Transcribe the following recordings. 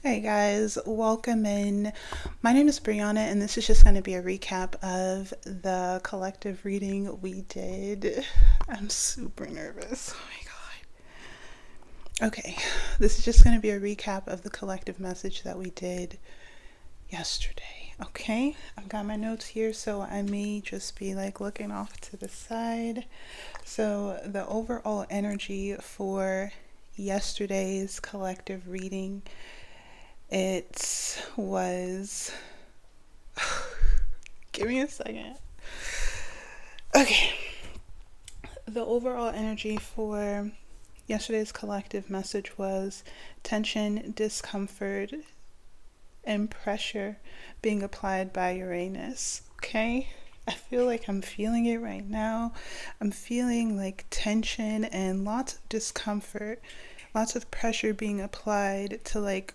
Hey guys, welcome in. My name is Brianna, and this is just going to be a recap of the collective reading we did. I'm super nervous. Oh my god. Okay, this is just going to be a recap of the collective message that we did yesterday. Okay, I've got my notes here, so I may just be like looking off to the side. So, the overall energy for yesterday's collective reading, it was. Give me a second. Okay. The overall energy for yesterday's collective message was tension, discomfort, and pressure being applied by Uranus. Okay? I feel like I'm feeling it right now. I'm feeling like tension and lots of discomfort, lots of pressure being applied to like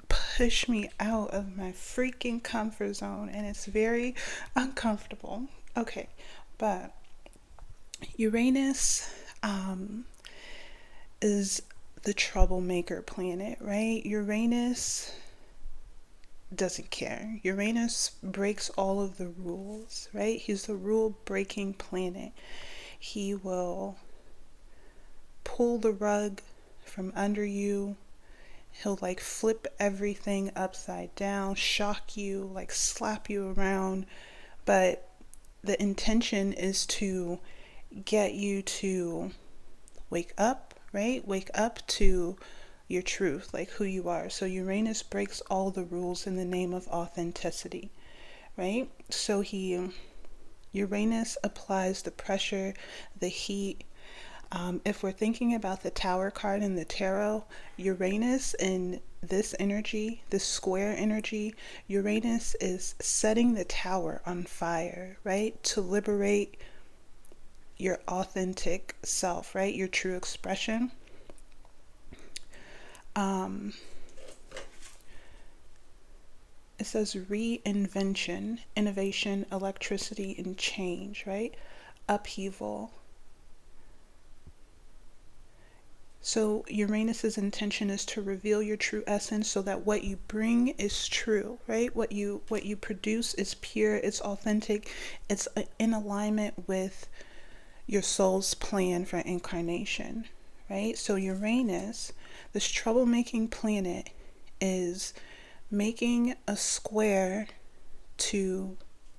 push me out of my freaking comfort zone, and it's very uncomfortable. Okay, but Uranus is the troublemaker planet, right? Uranus doesn't care. Uranus breaks all of the rules, right? He's the rule breaking planet. He will pull the rug from under you. He'll like flip everything upside down, shock you, like slap you around. But the intention is to get you to wake up, right? Wake up to your truth, like who you are. So Uranus breaks all the rules in the name of authenticity, right? So Uranus applies the pressure, the heat. If we're thinking about the Tower card in the tarot, Uranus in this energy, this square energy, Uranus is setting the tower on fire, right? To liberate your authentic self, right? Your true expression. It says reinvention, innovation, electricity, and change, right? Upheaval. So Uranus's intention is to reveal your true essence so that what you bring is true, right? What you produce is pure, it's authentic, it's in alignment with your soul's plan for incarnation, right? So Uranus, this troublemaking planet, is making a square to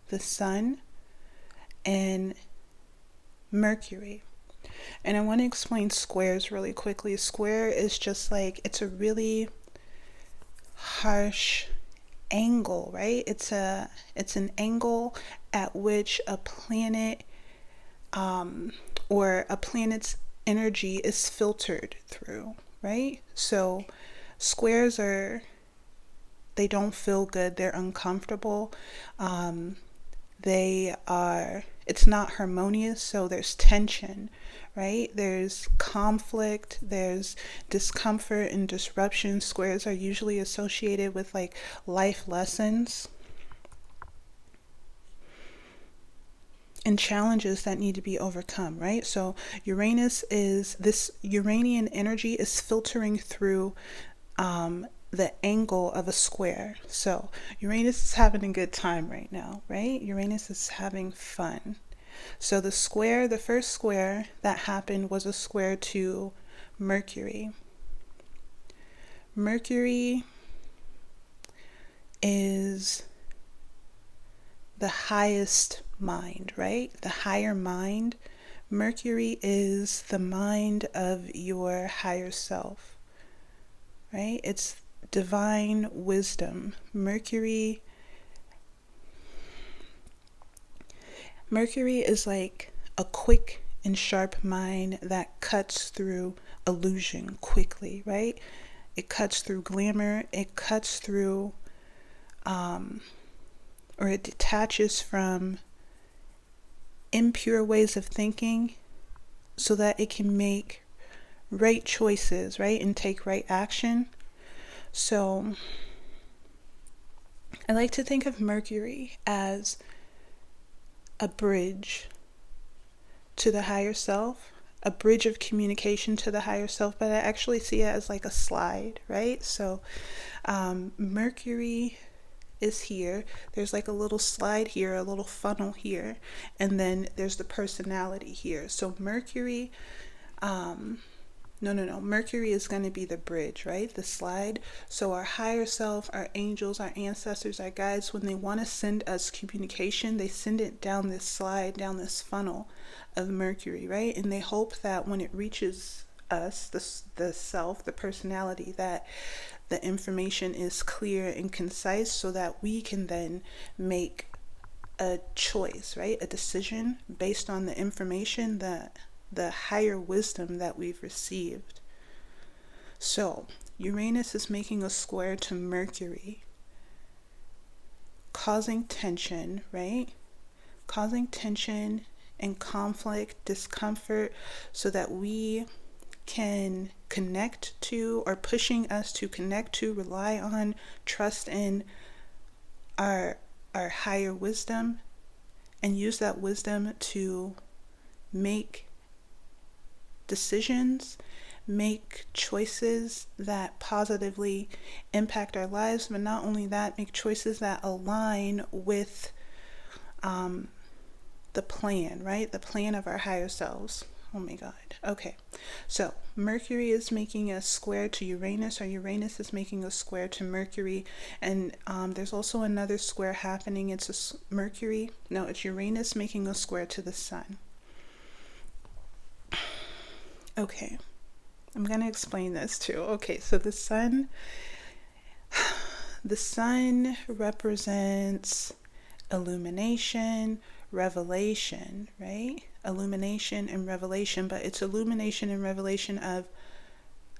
the sun and Mercury. And I want to explain squares really quickly. A square is just like, it's a really harsh angle, right? It's an angle at which a planet or a planet's energy is filtered through, right? So squares they don't feel good, they're uncomfortable. It's not harmonious, so there's tension, right? There's conflict, there's discomfort and disruption. Squares are usually associated with like life lessons and challenges that need to be overcome, right? So this Uranian energy is filtering through the angle of a square. So Uranus is having a good time right now, right? Uranus is having fun. So the first square that happened was a square to Mercury. Mercury is the highest mind, right? The higher mind. Mercury is the mind of your higher self, right? It's divine wisdom. Mercury is like a quick and sharp mind that cuts through illusion quickly, right? It cuts through glamour, it cuts through or it detaches from impure ways of thinking so that it can make right choices, right? And take right action. So I like to think of Mercury as a bridge to the higher self, a bridge of communication to the higher self, but I actually see it as like a slide, right? So Mercury is here. There's like a little slide here, a little funnel here, and then there's the personality here. So Mercury, no. Mercury is going to be the bridge, right? The slide. So our higher self, our angels, our ancestors, our guides, when they want to send us communication, they send it down this slide, down this funnel of Mercury, right? And they hope that when it reaches us, the self, the personality, that the information is clear and concise so that we can then make a choice, right? A decision based on the information, that the higher wisdom that we've received. So Uranus is making a square to Mercury, causing tension, right? Causing tension and conflict, discomfort, so that we can connect to, or pushing us to connect to, rely on, trust in our higher wisdom, and use that wisdom to make decisions, make choices that positively impact our lives, but not only that, make choices that align with the plan, right? The plan of our higher selves. Oh my God. Okay. So Mercury is making a square to Uranus, or Uranus is making a square to Mercury. And there's also another square happening. It's it's Uranus making a square to the sun. Okay. I'm going to explain this too. Okay. So the sun represents illumination, revelation, right? Illumination and revelation, but it's illumination and revelation of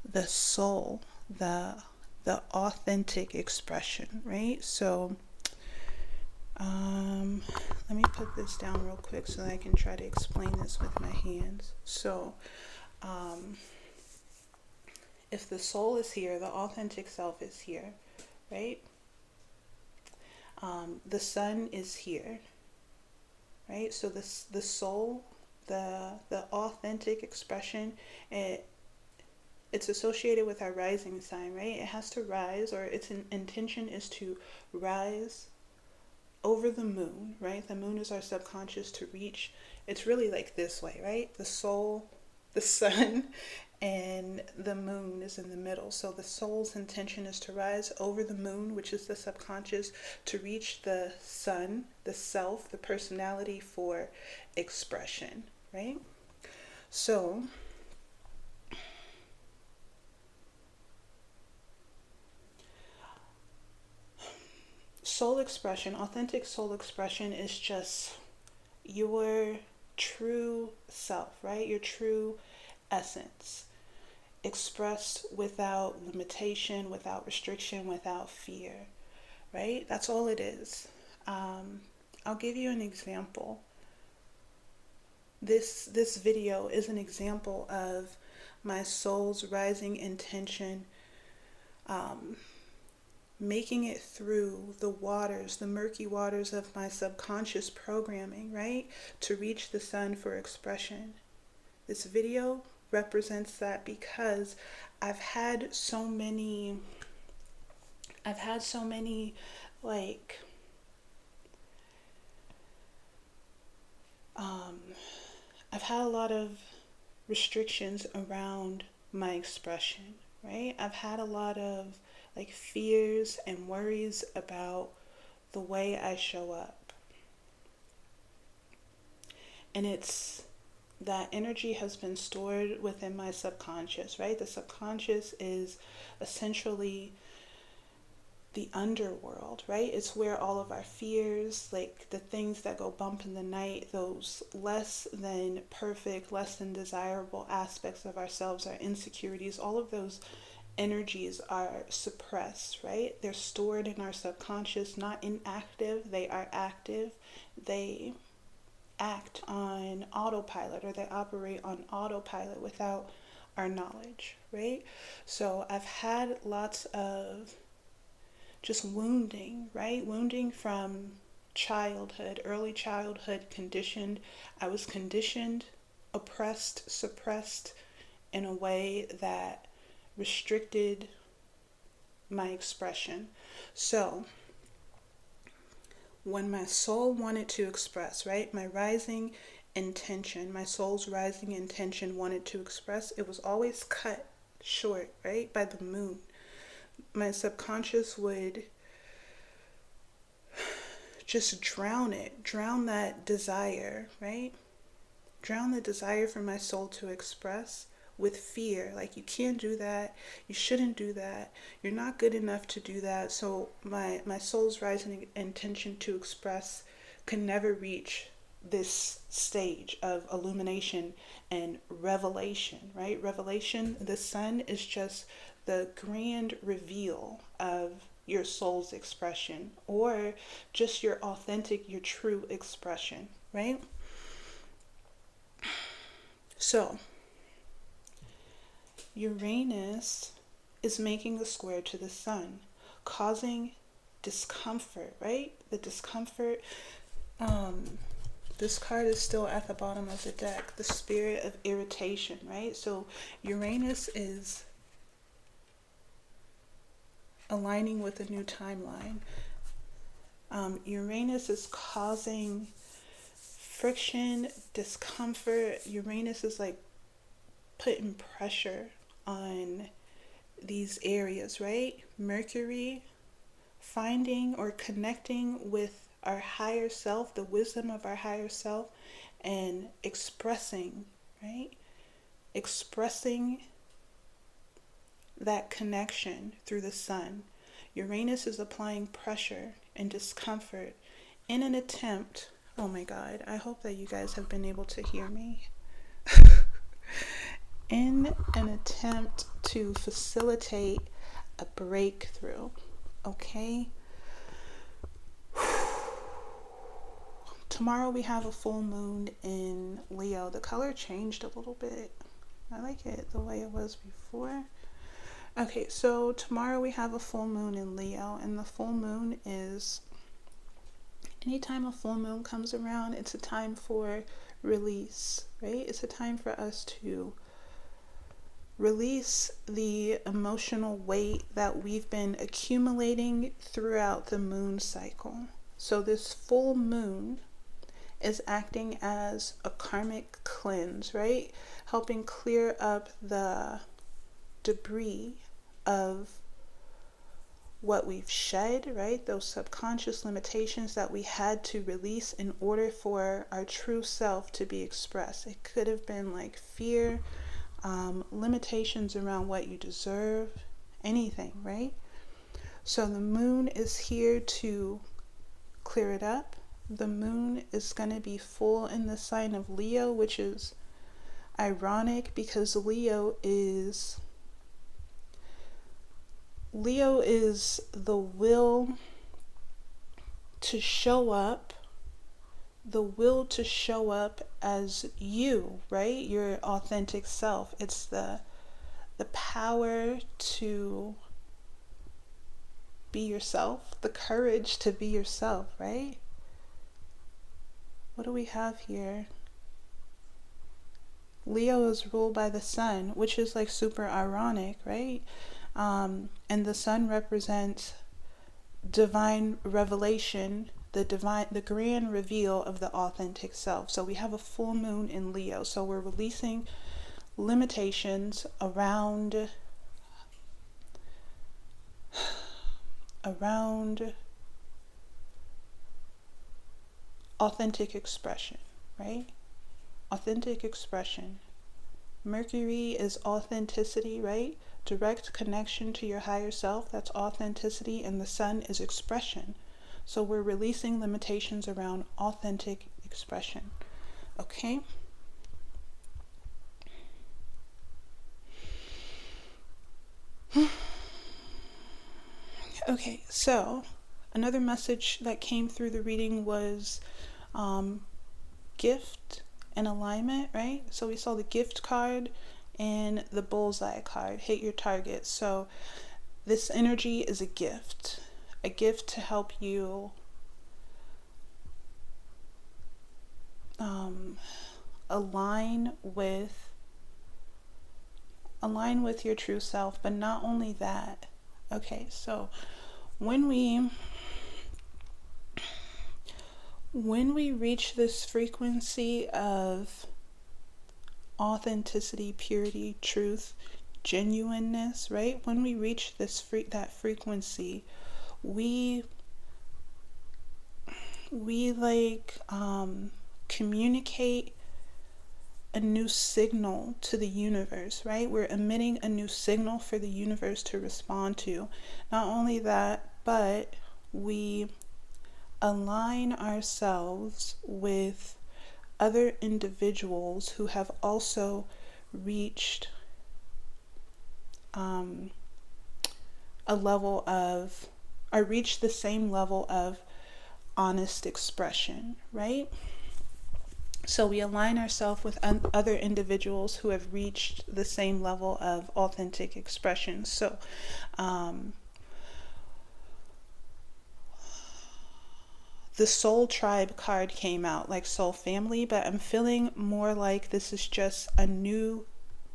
the soul, the authentic expression, right? So let me put this down real quick so that I can try to explain this with my hands. So if the soul is here, the authentic self is here, right? The sun is here, right? So the soul, the authentic expression, it's associated with our rising sign, right? It has to rise, or its intention is to rise over the moon, right? The moon is our subconscious to reach. It's really like this way, right? The soul, the sun, and the moon is in the middle. So the soul's intention is to rise over the moon, which is the subconscious, to reach the sun, the self, the personality, for expression, right? So soul expression, authentic soul expression, is just your true self, right? Your true essence, expressed without limitation, without restriction, without fear, right? That's all it is. I'll give you an example. This video is an example of my soul's rising intention, making it through the waters, the murky waters of my subconscious programming, right? To reach the sun for expression. This video represents that, because I've had so many like I've had a lot of restrictions around my expression, right? I've had a lot of like fears and worries about the way I show up. And it's that energy has been stored within my subconscious, right? The subconscious is essentially the underworld, right? It's where all of our fears, like the things that go bump in the night, those less than perfect, less than desirable aspects of ourselves, our insecurities, all of those energies are suppressed, right? They're stored in our subconscious, not inactive. They are active. They act on autopilot, or they operate on autopilot without our knowledge, right? So I've had lots of just wounding, right? Wounding from childhood, early childhood, conditioned. I was conditioned oppressed, suppressed in a way that restricted my expression. So when my soul wanted to express, right, my rising intention, my soul's rising intention wanted to express, it was always cut short, right, by the moon. My subconscious would just drown that desire, right? Drown the desire for my soul to express with fear. Like, you can't do that, you shouldn't do that, you're not good enough to do that. So my soul's rising intention to express can never reach this stage of illumination and revelation, right? Revelation, the sun is just the grand reveal of your soul's expression, or just your authentic, your true expression, right? So Uranus is making a square to the sun, causing discomfort, right? The discomfort, this card is still at the bottom of the deck, the spirit of irritation, right? So Uranus is aligning with a new timeline. Uranus is causing friction, discomfort. Uranus is like putting pressure on these areas, right? Mercury, finding or connecting with our higher self, the wisdom of our higher self, and expressing, right? Expressing that connection through the sun. Uranus is applying pressure and discomfort in an attempt, oh my God, I hope that you guys have been able to hear me. In an attempt to facilitate a breakthrough, okay? Tomorrow we have a full moon in Leo. The color changed a little bit. I like it the way it was before. Okay, so tomorrow we have a full moon in Leo, and the full moon is, anytime a full moon comes around, it's a time for release, right? It's a time for us to release the emotional weight that we've been accumulating throughout the moon cycle. So this full moon is acting as a karmic cleanse, right? Helping clear up the debris of what we've shed, right? Those subconscious limitations that we had to release in order for our true self to be expressed. It could have been like fear, limitations around what you deserve, anything, right? So the moon is here to clear it up. The moon is going to be full in the sign of Leo, which is ironic because Leo is the will to show up, as you, right? Your authentic self. It's the power to be yourself, the courage to be yourself, right? What do we have here? Leo is ruled by the sun, which is like super ironic, right? And the sun represents divine revelation, the grand reveal of the authentic self. So we have a full moon in Leo. So we're releasing limitations around authentic expression, right? Authentic expression. Mercury is authenticity, right? Direct connection to your higher self. That's authenticity. And the sun is expression. So we're releasing limitations around authentic expression. Okay? Okay, so another message that came through the reading was gift and alignment, right? So we saw the gift card and the bullseye card, hit your target. So this energy is a gift to help you align with your true self. But not only that, okay, so when we reach this frequency of authenticity, purity, truth, genuineness, right? When we reach that frequency, we like communicate a new signal to the universe, right? We're emitting a new signal for the universe to respond to. Not only that, but we align ourselves with other individuals who have also reached a level of, or reached the same level of honest expression, right? So we align ourselves with other individuals who have reached the same level of authentic expression. So the soul tribe card came out, like soul family, but I'm feeling more like this is just a new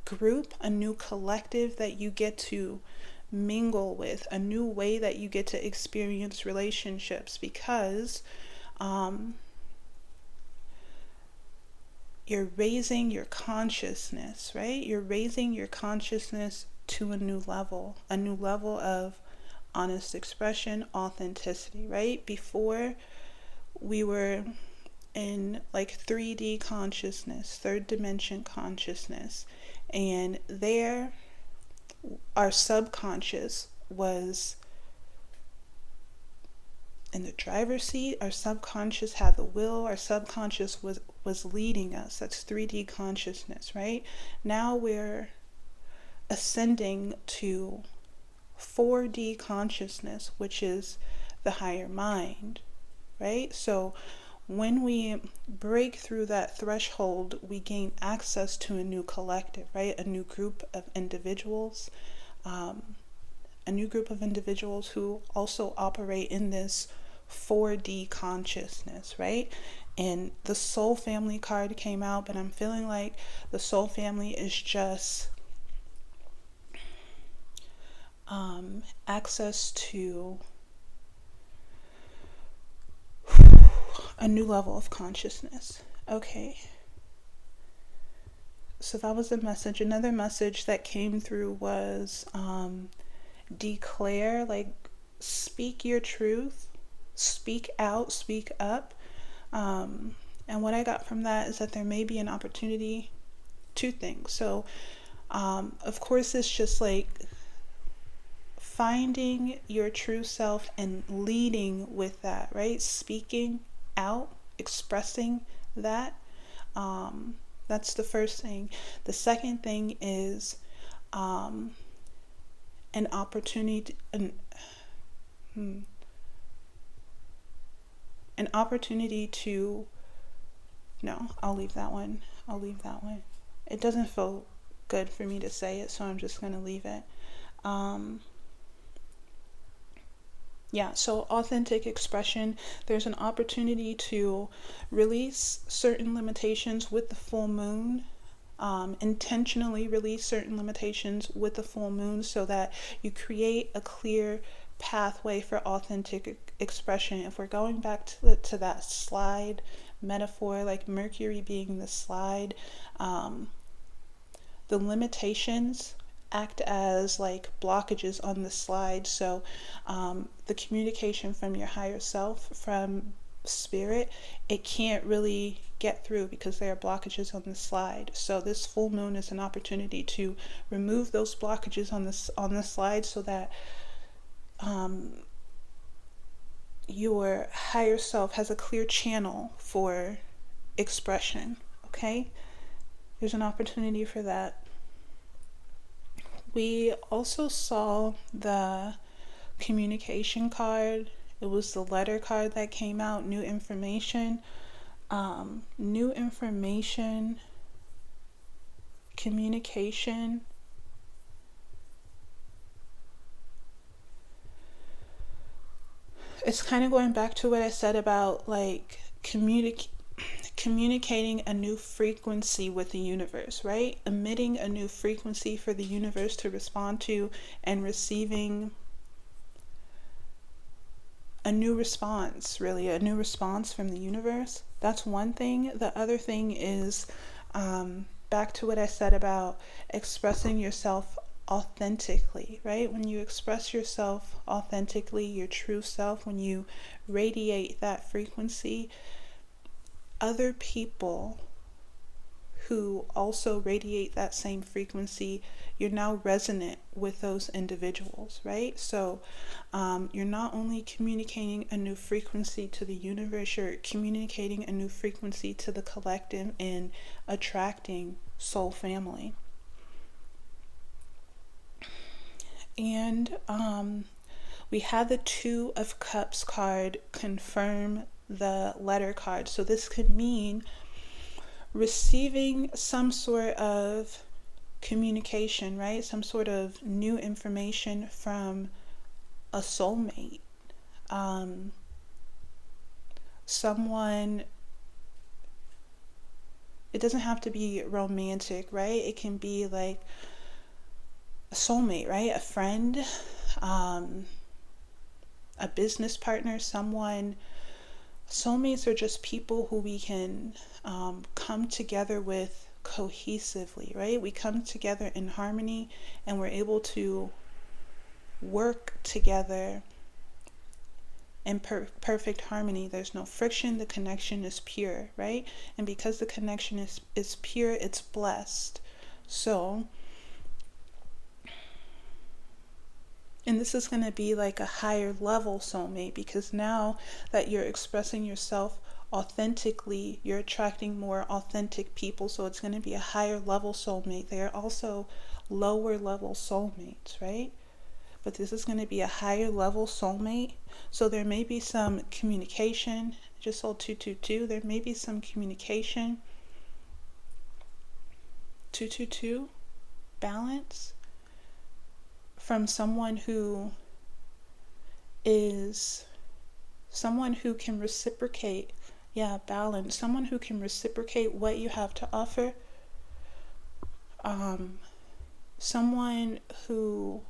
group, a new collective that you get to mingle with, a new way that you get to experience relationships, because you're raising your consciousness, right? You're raising your consciousness to a new level of honest expression, authenticity, right? Before, we were in like 3D consciousness, third dimension consciousness, and there our subconscious was in the driver's seat. Our subconscious had the will. Our subconscious was leading us. That's 3D consciousness, right? Now we're ascending to 4D consciousness, which is the higher mind, right? So when we break through that threshold, we gain access to a new collective, right? A new group of individuals, who also operate in this 4D consciousness, right? And the soul family card came out, but I'm feeling like the soul family is just access to a new level of consciousness. Okay. So that was the message. Another message that came through was declare, like speak your truth, speak out, speak up. And what I got from that is that there may be an opportunity, two things. So of course, it's just like finding your true self and leading with that, right? Speaking out, expressing that. That's the first thing. The second thing is an opportunity, an opportunity to, no, I'll leave that one. It doesn't feel good for me to say it, so I'm just going to leave it. Yeah, so authentic expression, there's an opportunity to release certain limitations with the full moon, intentionally release certain limitations with the full moon so that you create a clear pathway for authentic expression. If we're going back to that slide metaphor, like Mercury being the slide, the limitations act as like blockages on the slide. So the communication from your higher self, from spirit, it can't really get through because there are blockages on the slide. So this full moon is an opportunity to remove those blockages on the slide so that your higher self has a clear channel for expression. Okay, there's an opportunity for that. We also saw the communication card. It was the letter card that came out, new information, communication. It's kind of going back to what I said about like communication communicating a new frequency with the universe, right? Emitting a new frequency for the universe to respond to, and receiving a new response, really, a new response from the universe. That's one thing. The other thing is back to what I said about expressing yourself authentically, right? When you express yourself authentically, your true self, when you radiate that frequency, other people who also radiate that same frequency, you're now resonant with those individuals, right? So you're not only communicating a new frequency to the universe, you're communicating a new frequency to the collective and attracting soul family. And we had the Two of Cups card confirm the letter card. So this could mean receiving some sort of communication, right? Some sort of new information from a soulmate. Someone, it doesn't have to be romantic, right? It can be like a soulmate, right? A friend, a business partner, someone. Soulmates are just people who we can come together with cohesively, right? We come together in harmony and we're able to work together in perfect harmony. There's no friction. The connection is pure, right? And because the connection is pure, it's blessed. So, and this is going to be like a higher level soulmate, because now that you're expressing yourself authentically, you're attracting more authentic people. So it's going to be a higher level soulmate. They are also lower level soulmates, right? But this is going to be a higher level soulmate. So there may be some communication. Just sold 222. There may be some communication. 222 balance from someone who can reciprocate, balance, someone who can reciprocate what you have to offer, someone who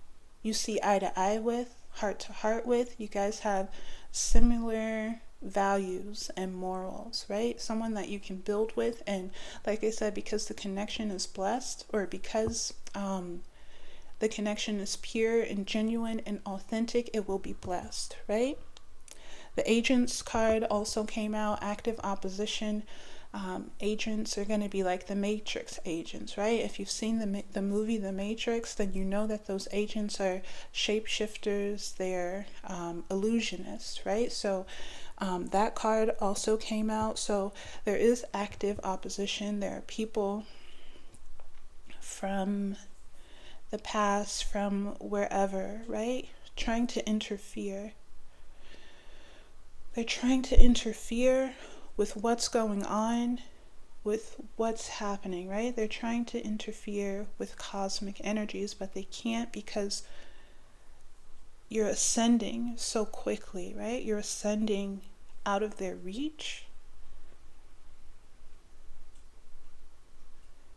you see eye to eye with, heart to heart with. You guys have similar values and morals, right? Someone that you can build with, and like I said, because the connection is blessed, or because the connection is pure and genuine and authentic, it will be blessed, right? The Agents card also came out. Active opposition. Agents are going to be like the Matrix agents, right? If you've seen the movie The Matrix, then you know that those agents are shapeshifters, they're illusionists, right? So that card also came out. So there is active opposition. There are people from the past, from wherever, right? Trying to interfere. They're trying to interfere with what's going on, with what's happening, right? They're trying to interfere with cosmic energies, but they can't, because you're ascending so quickly, right? You're ascending out of their reach.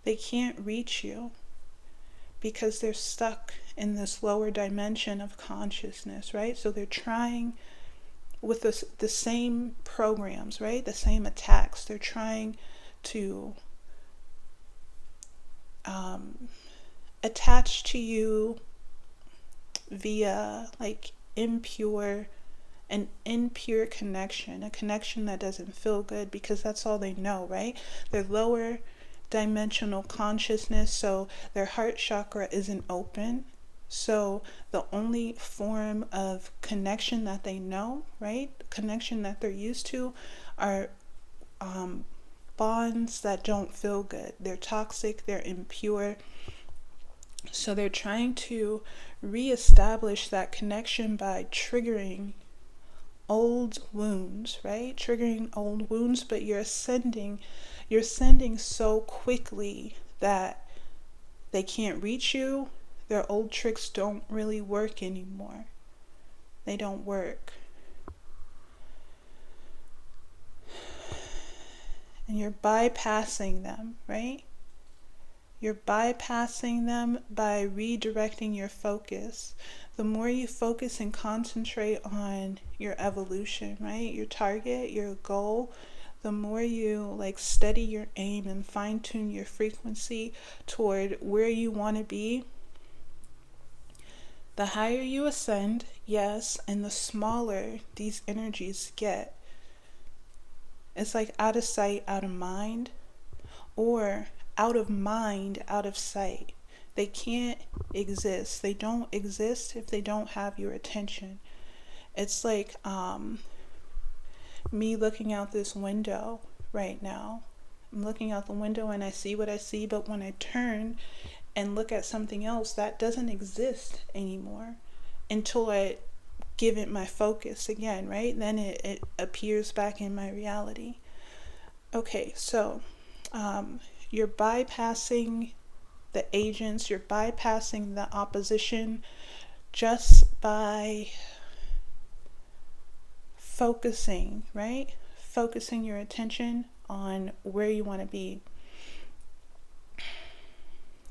They can't reach you because they're stuck in this lower dimension of consciousness, right? So they're trying with the same programs, right? The same attacks. They're trying to attach to you via like an impure connection, a connection that doesn't feel good, because that's all they know, right? They're lower dimensional consciousness, so their heart chakra isn't open. So the only form of connection that they know, right, connection that they're used to, are bonds that don't feel good. They're toxic, they're impure. So they're trying to reestablish that connection by triggering old wounds, right? Triggering old wounds, but you're ascending so quickly that they can't reach you. Their old tricks don't really work anymore. They don't work. and you're bypassing them, right? You're bypassing them by redirecting your focus. The more you focus and concentrate on your evolution, right? Your target, your goal, the more you steady your aim and fine tune your frequency toward where you want to be, the higher you ascend, yes, and the smaller these energies get. It's like out of sight, out of mind, or out of mind, out of sight. They can't exist. They don't exist if they don't have your attention. It's like me looking out this window right now. I'm looking out the window and I see what I see, but when I turn and look at something else, that doesn't exist anymore until I give it my focus again, right? Then it appears back in my reality. Okay, so you're bypassing the agents, you're bypassing the opposition just by focusing, right? Focusing your attention on where you want to be.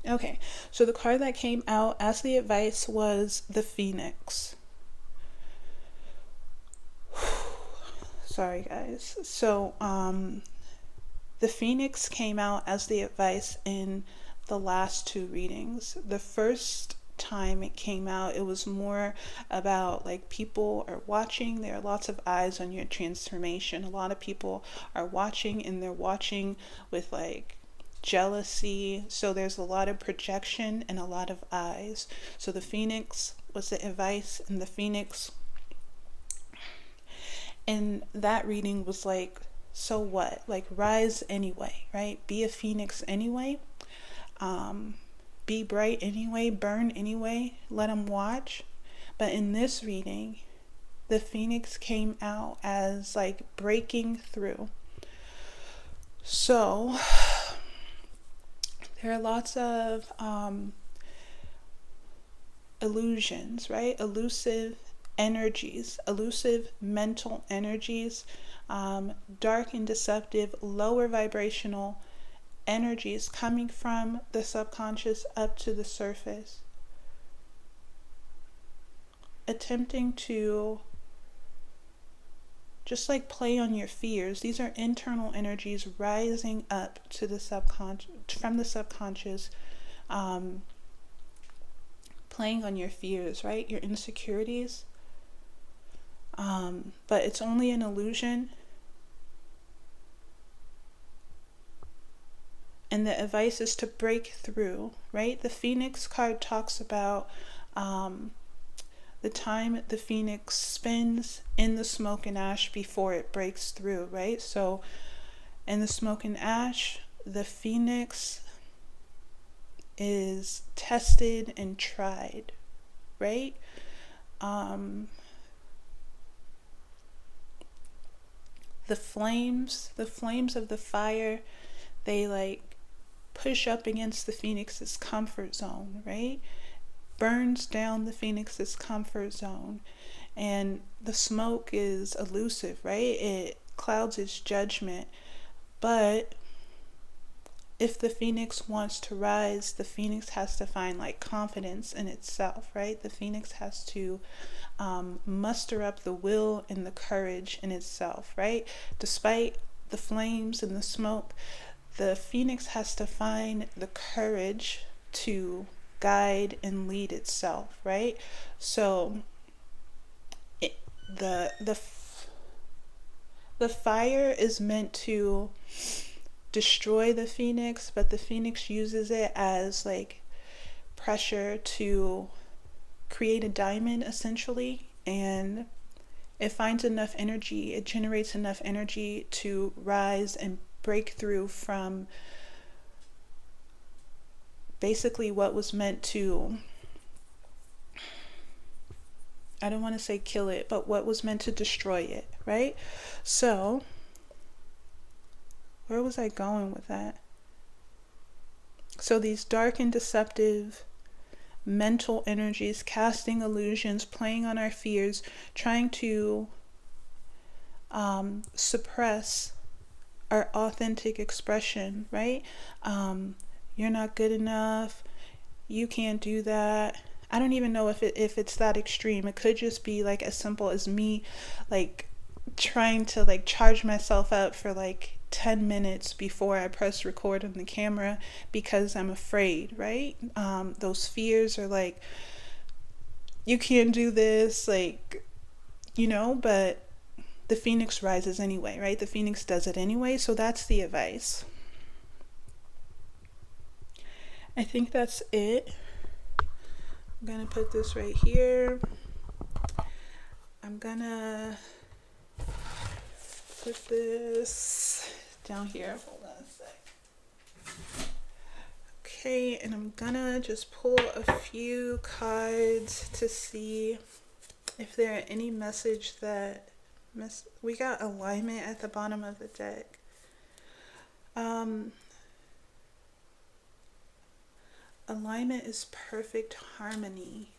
Okay, so the card that came out as the advice was the Phoenix. Sorry, guys. So, the Phoenix came out as the advice in the last two readings. The first time it came out, it was more about people are watching. There are lots of eyes on your transformation. A lot of people are watching, and they're watching with jealousy. So there's a lot of projection and a lot of eyes. So the Phoenix was the advice, and the Phoenix in that reading was so what? Rise anyway, right? Be a Phoenix anyway. Be bright anyway, burn anyway, let them watch. But in this reading, the Phoenix came out as breaking through. So there are lots of illusions, right? Elusive energies, elusive mental energies, dark and deceptive, lower vibrational energies coming from the subconscious up to the surface, attempting to just play on your fears. These are internal energies rising up to the subconscious, from the subconscious, playing on your fears, right? Your insecurities. But it's only an illusion. And the advice is to break through, right? The Phoenix card talks about the time the Phoenix spins in the smoke and ash before it breaks through, right? So in the smoke and ash, the Phoenix is tested and tried, right? The flames of the fire, they push up against the Phoenix's comfort zone, right? Burns down the Phoenix's comfort zone. And the smoke is elusive, right? It clouds its judgment. But if the Phoenix wants to rise, the Phoenix has to find confidence in itself, right? The Phoenix has to muster up the will and the courage in itself, right? Despite the flames and the smoke, the Phoenix has to find the courage to guide and lead itself, right? So the fire is meant to destroy the Phoenix, but the Phoenix uses it as pressure to create a diamond, essentially, and it finds enough energy, it generates enough energy to rise and break through from basically what was meant to, I don't want to say kill it, but what was meant to destroy it, right? So where was I going with that? So these dark and deceptive mental energies, casting illusions, playing on our fears, trying to suppress our authentic expression, right? You're not good enough. You can't do that. I don't even know if it's that extreme. It could just be like as simple as me like trying to like charge myself up for like 10 minutes before I press record on the camera because I'm afraid, right? Those fears are like, you can't do this, like, but the phoenix rises anyway, right? The phoenix does it anyway, so that's the advice. I think that's it. I'm gonna put this right here. I'm gonna put this down here. Hold on a sec. Okay, and I'm gonna just pull a few cards to see if there are any message that we got alignment at the bottom of the deck. Alignment is perfect harmony.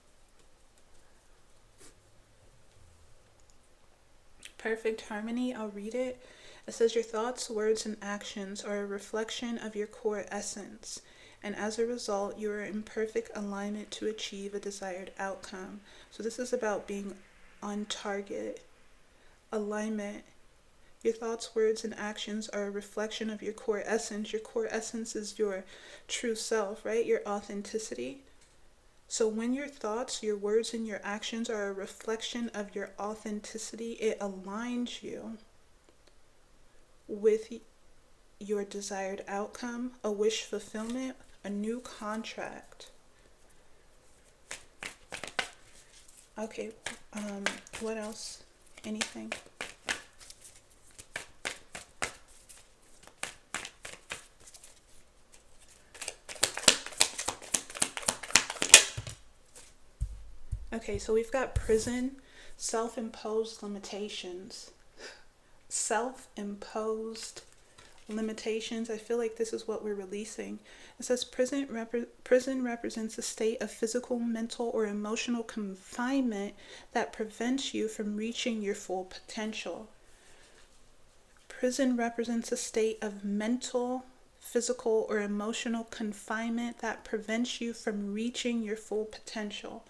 Perfect harmony, I'll read it. It says your thoughts, words, and actions are a reflection of your core essence, and as a result, you are in perfect alignment to achieve a desired outcome. So this is about being on target. Alignment. Your thoughts, words, and actions are a reflection of your core essence. Your core essence is your true self, right? Your authenticity. So when your thoughts, your words, and your actions are a reflection of your authenticity, it aligns you with your desired outcome, a wish fulfillment, a new contract. Okay, what else? Anything? Okay, so we've got prison, self-imposed limitations. Self-imposed limitations. I feel like this is what we're releasing. It says prison represents a state of physical, mental, or emotional confinement that prevents you from reaching your full potential. Prison represents a state of mental, physical, or emotional confinement that prevents you from reaching your full potential.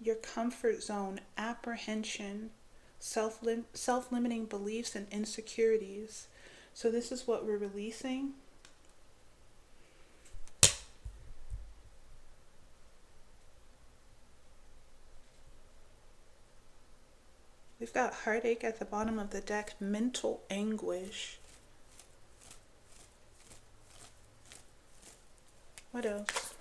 Your comfort zone, apprehension, self-limiting beliefs, and insecurities. So this is what we're releasing. We've got heartache at the bottom of the deck, mental anguish. What else?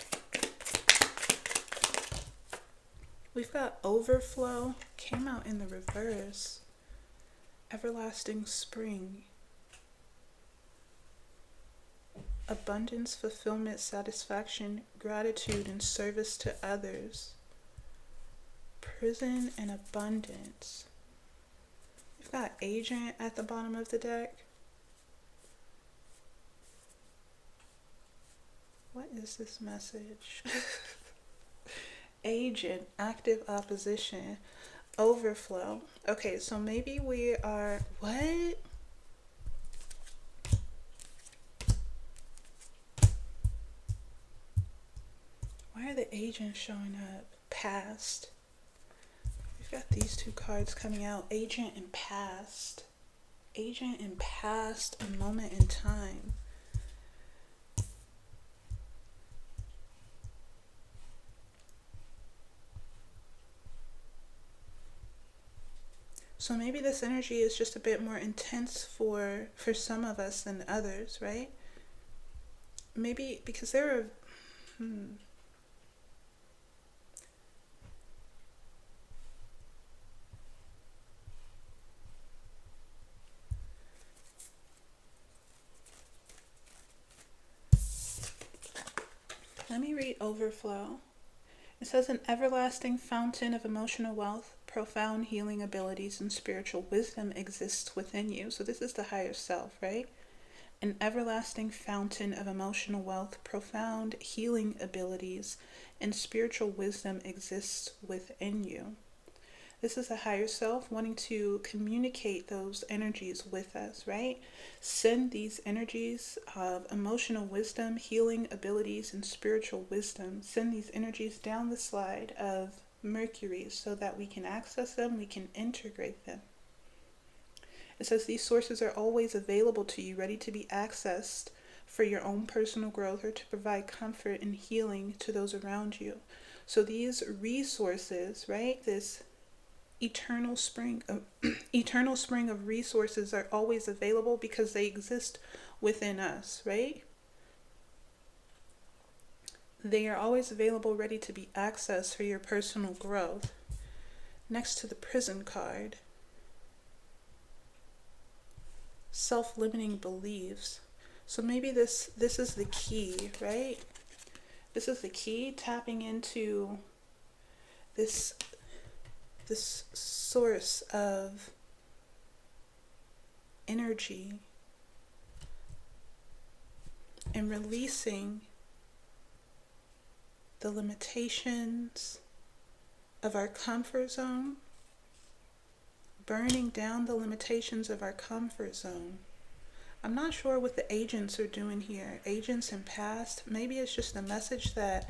We've got overflow, came out in the reverse. Everlasting spring. Abundance, fulfillment, satisfaction, gratitude, and service to others. Prison and abundance. We've got agent at the bottom of the deck. What is this message? Agent, active opposition, overflow. Okay, so maybe we are, what? Why are the agents showing up? Past. We've got these two cards coming out, agent and past. Agent and past, a moment in time. So maybe this energy is just a bit more intense for some of us than others, right? Maybe because there are... Let me read overflow. It says an everlasting fountain of emotional wealth, profound healing abilities, and spiritual wisdom exists within you. So this is the higher self, right? An everlasting fountain of emotional wealth, profound healing abilities, and spiritual wisdom exists within you. This is a higher self wanting to communicate those energies with us, right? Send these energies of emotional wisdom, healing abilities, and spiritual wisdom. Send these energies down the slide of Mercury so that we can access them, we can integrate them. It says these sources are always available to you, ready to be accessed for your own personal growth or to provide comfort and healing to those around you. So these resources, right, this eternal spring of resources are always available because they exist within us, right? They are always available, ready to be accessed for your personal growth. Next to the Prison card, self-limiting beliefs. So maybe this is the key, right? This is the key, tapping into this source of energy and releasing the limitations of our comfort zone, burning down the limitations of our comfort zone. I'm not sure what the agents are doing here. Agents in past, maybe it's just a message that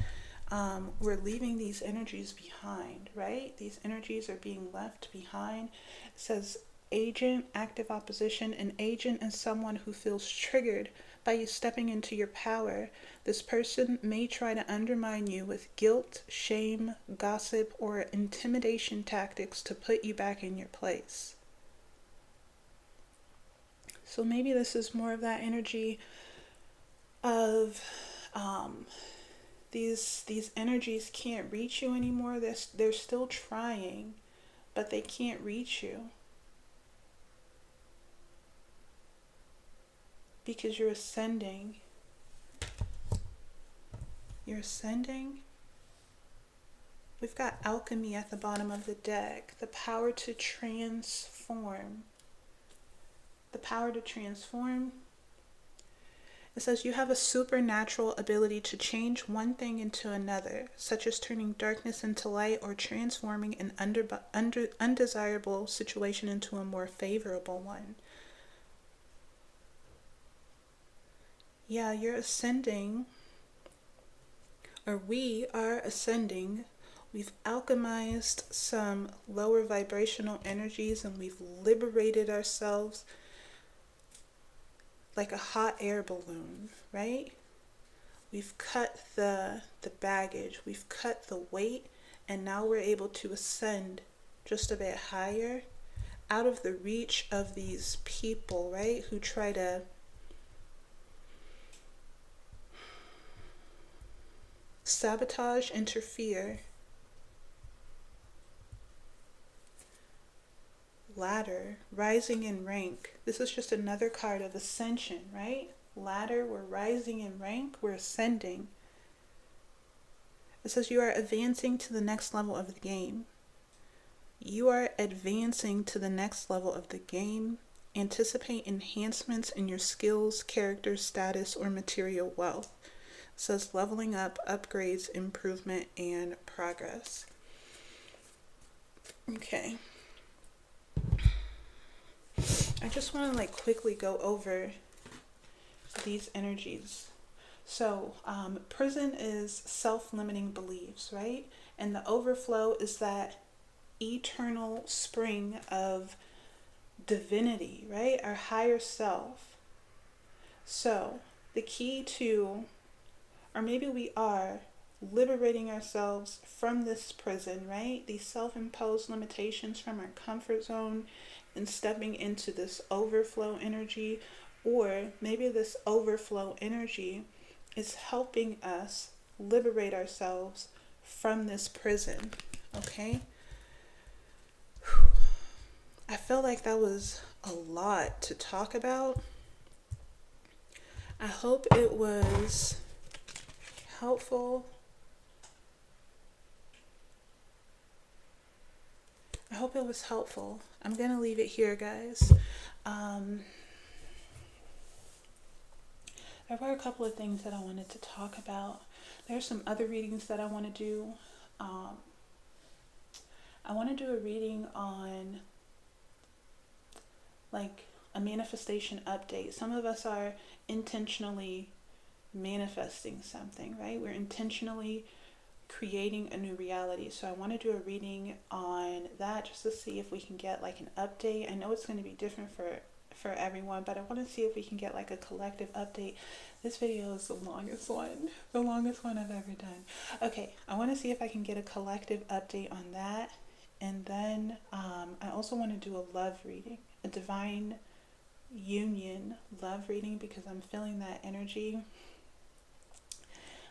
we're leaving these energies behind, right? These energies are being left behind. It says agent, active opposition. An agent is someone who feels triggered by you stepping into your power. This person may try to undermine you with guilt, shame, gossip, or intimidation tactics to put you back in your place. So maybe this is more of that energy of these energies can't reach you anymore. They're still trying, but they can't reach you because you're ascending. You're ascending. We've got alchemy at the bottom of the deck. The power to transform. The power to transform. It says you have a supernatural ability to change one thing into another, such as turning darkness into light or transforming an undesirable situation into a more favorable one. Yeah, you're ascending, or we are ascending. We've alchemized some lower vibrational energies and we've liberated ourselves like a hot air balloon, right? We've cut the baggage, we've cut the weight, and now we're able to ascend just a bit higher out of the reach of these people, right? Who try to sabotage, interfere. Ladder, rising in rank. This is just another card of ascension, right? Ladder, we're rising in rank, we're ascending. It says you are advancing to the next level of the game. You are advancing to the next level of the game. Anticipate enhancements in your skills, character, status, or material wealth. It says leveling up, upgrades, improvement, and progress. Okay. I just want to quickly go over these energies. So prison is self-limiting beliefs, right? And the overflow is that eternal spring of divinity, right? Our higher self. So the key to, or maybe we are liberating ourselves from this prison, right? These self-imposed limitations from our comfort zone and stepping into this overflow energy, or maybe this overflow energy is helping us liberate ourselves from this prison, okay? I felt like that was a lot to talk about. I hope it was helpful. I hope it was helpful. I'm going to leave it here, guys. There were a couple of things that I wanted to talk about. There's some other readings that I want to do. I want to do a reading on like a manifestation update. Some of us are intentionally manifesting something, right? We're intentionally creating a new reality. So I want to do a reading on that just to see if we can get like an update. I know it's going to be different for everyone, but I want to see if we can get like a collective update. This video is the longest one I've ever done. Okay, I want to see if I can get a collective update on that. And then I also want to do a love reading, a divine union love reading, because I'm feeling that energy.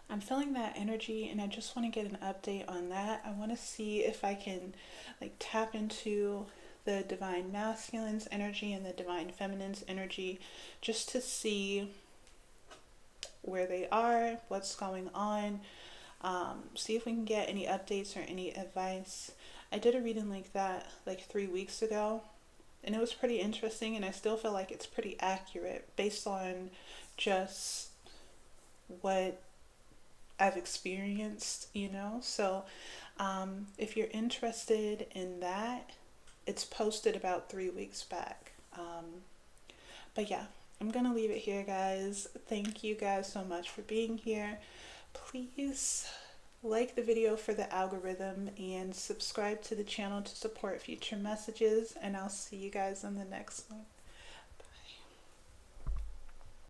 And I just want to get an update on that. I want to see if I can like tap into the divine masculine's energy and the divine feminine's energy, just to see where they are, what's going on, see if we can get any updates or any advice. I did a reading like that like 3 weeks ago, and it was pretty interesting, and I still feel like it's pretty accurate based on just what I've experienced, you know. So if you're interested in that, it's posted about 3 weeks back. But yeah, I'm gonna leave it here, guys. Thank you guys so much for being here. Please like the video for the algorithm and subscribe to the channel to support future messages, and I'll see you guys in the next one.